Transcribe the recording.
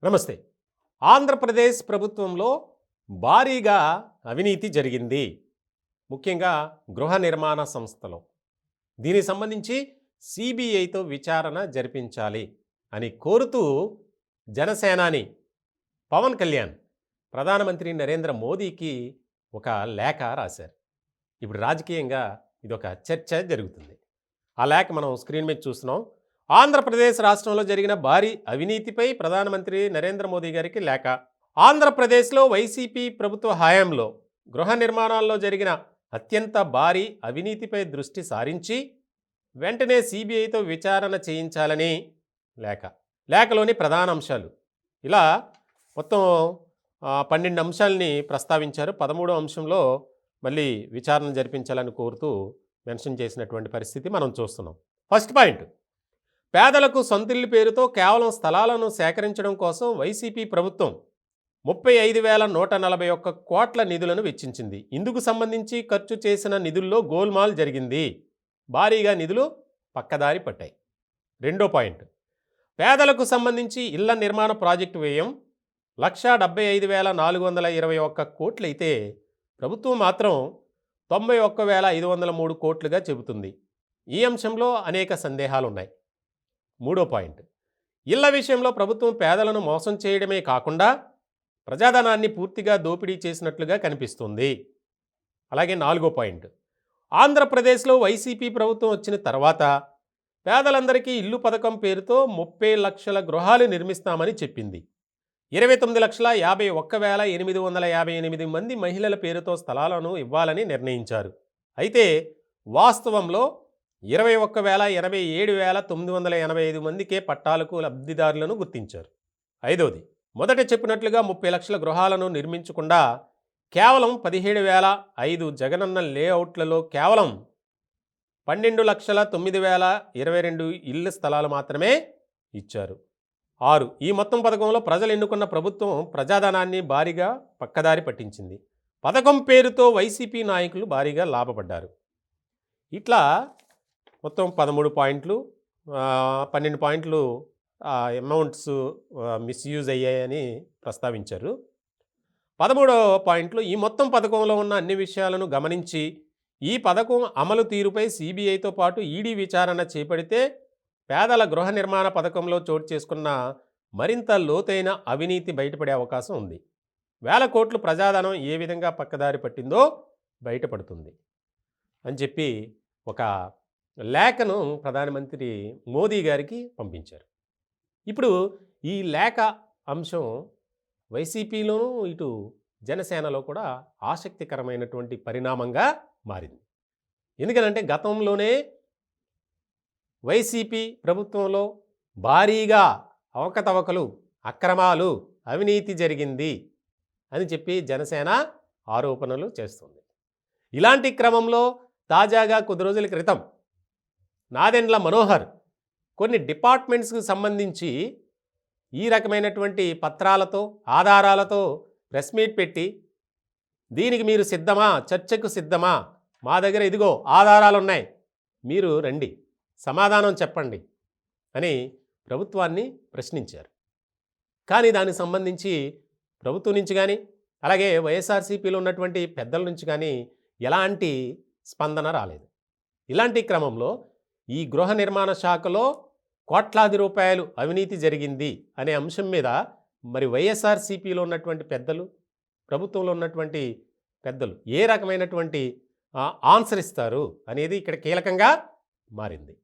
నమస్తే. ఆంధ్రప్రదేశ్ ప్రభుత్వంలో భారీగా అవినీతి జరిగింది. ముఖ్యంగా గృహ నిర్మాణ సంస్థలో. దీనికి సంబంధించి సిబిఐతో విచారణ జరిపించాలి అని కోరుతూ జనసేనాని పవన్ కళ్యాణ్ ప్రధానమంత్రి నరేంద్ర మోదీకి ఒక లేఖ రాశారు. ఇప్పుడు రాజకీయంగా ఇదొక చర్చ జరుగుతుంది. ఆ లేఖ మనం స్క్రీన్ మీద చూస్తున్నాం. ఆంధ్రప్రదేశ్ రాష్ట్రంలో జరిగిన భారీ అవినీతిపై ప్రధానమంత్రి నరేంద్ర మోదీ గారికి లేఖ. ఆంధ్రప్రదేశ్లో వైసీపీ ప్రభుత్వ హయాంలో గృహ నిర్మాణాల్లో జరిగిన అత్యంత భారీ అవినీతిపై దృష్టి సారించి వెంటనే సిబిఐతో విచారణ చేయించాలని లేఖ. లేఖలోని ప్రధాన అంశాలు ఇలా మొత్తం 12 అంశాలని ప్రస్తావించారు. 13వ అంశంలో మళ్ళీ విచారణ జరిపించాలని కోరుతూ మెన్షన్ చేసినటువంటి పరిస్థితి మనం చూస్తున్నాం. ఫస్ట్ పాయింట్, పేదలకు సొంతిల్లు పేరుతో కేవలం స్థలాలను సేకరించడం కోసం వైసీపీ ప్రభుత్వం 35,141 కోట్ల నిధులను వెచ్చించింది. ఇందుకు సంబంధించి ఖర్చు చేసిన నిధుల్లో గోల్మాల్ జరిగింది. భారీగా నిధులు పక్కదారి పట్టాయి. రెండో పాయింట్, పేదలకు సంబంధించి ఇళ్ల నిర్మాణ ప్రాజెక్టు వ్యయం 1,75,421 కోట్లయితే ప్రభుత్వం మాత్రం 91,503 కోట్లుగా చెబుతుంది. ఈ అంశంలో అనేక సందేహాలున్నాయి. మూడో పాయింట్, ఇళ్ల విషయంలో ప్రభుత్వం పేదలను మోసం చేయడమే కాకుండా ప్రజాధనాన్ని పూర్తిగా దోపిడీ చేసినట్లుగా కనిపిస్తుంది. అలాగే నాలుగో పాయింట్, ఆంధ్రప్రదేశ్లో వైసీపీ ప్రభుత్వం వచ్చిన తర్వాత పేదలందరికీ ఇల్లు పథకం పేరుతో 30 లక్షల గృహాలు నిర్మిస్తామని చెప్పింది. 29,51,858 మంది మహిళల పేరుతో స్థలాలను ఇవ్వాలని నిర్ణయించారు. అయితే వాస్తవంలో 21,87,985 మందికే పట్టాలకు లబ్ధిదారులను గుర్తించారు. ఐదోది, మొదట చెప్పినట్లుగా 30 లక్షల గృహాలను నిర్మించకుండా కేవలం 17,005 జగనన్న లేఅవుట్లలో కేవలం 12,09,022 ఇళ్ల స్థలాలు మాత్రమే ఇచ్చారు. 6, ఈ మొత్తం పథకంలో ప్రజలు ఎన్నుకున్న ప్రభుత్వం ప్రజాధనాన్ని భారీగా పక్కదారి పట్టించింది. పథకం పేరుతో వైసీపీ నాయకులు భారీగా లాభపడ్డారు. ఇట్లా మొత్తం 13 పాయింట్లు, 12 పాయింట్లు అమౌంట్స్ మిస్యూజ్ అయ్యాయని ప్రస్తావించారు. 13వ పాయింట్లో ఈ మొత్తం పథకంలో ఉన్న అన్ని విషయాలను గమనించి ఈ పథకం అమలు తీరుపై సిబిఐతో పాటు ఈడీ విచారణ చేపడితే పేదల గృహ నిర్మాణ పథకంలో చోటు చేసుకున్న మరింత లోతైన అవినీతి బయటపడే అవకాశం ఉంది. వేల కోట్లు ప్రజాధనం ఏ విధంగా పక్కదారి పట్టిందో బయటపడుతుంది అని చెప్పి ఒక లేఖను ప్రధానమంత్రి మోదీ గారికి పంపించారు. ఇప్పుడు ఈ లేఖ అంశం వైసీపీలోనూ ఇటు జనసేనలో కూడా ఆసక్తికరమైనటువంటి పరిణామంగా మారింది. ఎందుకంటే గతంలోనే వైసీపీ ప్రభుత్వంలో భారీగా అవకతవకలు, అక్రమాలు, అవినీతి జరిగింది అని చెప్పి జనసేన ఆరోపణలు చేస్తుంది. ఇలాంటి క్రమంలో తాజాగా కొద్ది రోజుల క్రితం నాదెండ్ల మనోహర్ కొన్ని డిపార్ట్మెంట్స్కి సంబంధించి ఈ రకమైనటువంటి పత్రాలతో, ఆధారాలతో ప్రెస్ మీట్ పెట్టి దీనికి మీరు సిద్ధమా, చర్చకు సిద్ధమా, మా దగ్గర ఇదిగో ఆధారాలు ఉన్నాయి, మీరు రండి, సమాధానం చెప్పండి అని ప్రభుత్వాన్ని ప్రశ్నించారు. కానీ దానికి సంబంధించి ప్రభుత్వం నుంచి కానీ అలాగే వైఎస్ఆర్సీపీలో ఉన్నటువంటి పెద్దల నుంచి కానీ ఎలాంటి స్పందన రాలేదు. ఇలాంటి క్రమంలో ఈ గృహ నిర్మాణ శాఖలో కోట్లాది రూపాయలు అవినీతి జరిగింది అనే అంశం మీద మరి వైఎస్ఆర్సీపీలో ఉన్నటువంటి పెద్దలు, ప్రభుత్వంలో ఉన్నటువంటి పెద్దలు ఏ రకమైనటువంటి ఆన్సర్ ఇస్తారు అనేది ఇక్కడ కీలకంగా మారింది.